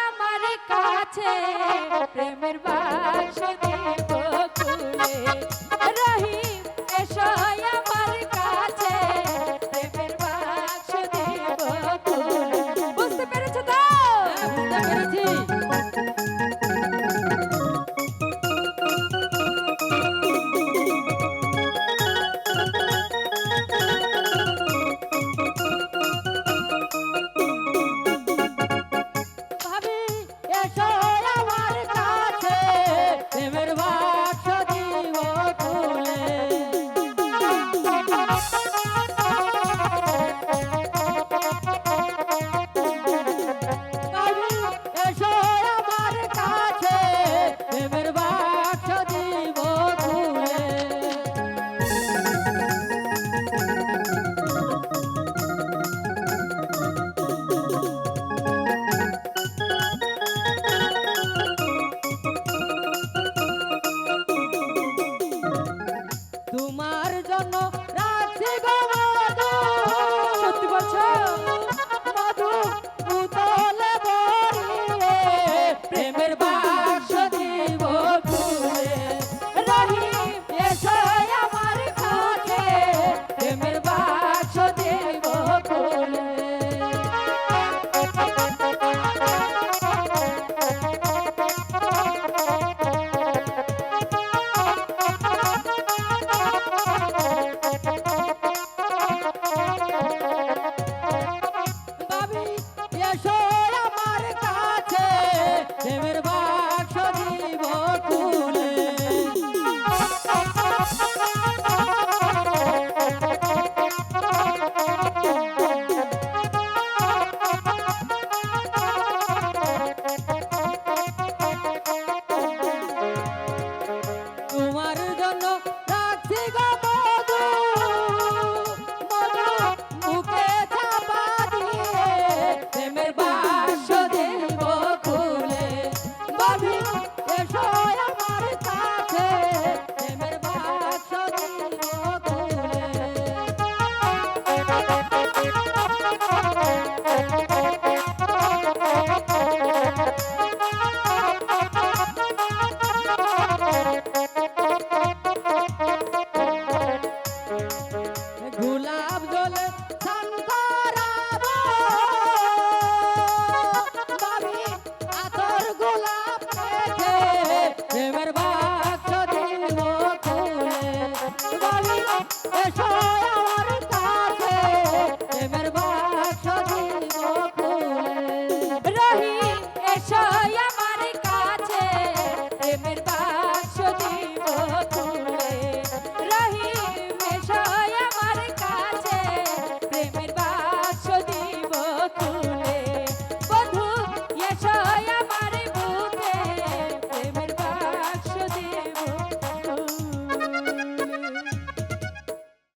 আমার কাছে প্রেমের বাক্স দেব খুলে রহিম এসো আমার কাছে প্রেমের বাক্স দেব খুলে বুঝতে পেরেছো তো? বুঝতে পেরেছি। তোমার জন্য রাখছি গো মধু, সত্যি বলছো? মধু উতলে ভরিয়ে প্রেমের বাক্স দিব খুলে রহিম এসো আমার কাছে প্রেমের বাক্স দিব খুলে প্রেমের বাক্স দিব খুলে তোমার জন্য রাখছি গো মধু, মধু মুখে চাপা দিয়ে প্রেমের বাক্স দেব খুলে বাবি এসো আমার কাছে প্রেমের বাক্স দিব খুলে গোলাপ জলে স্নান করাবো বাবি আতর গোলাপ রেখে প্রেমের বাক্স দিব খুলে বাবি এসো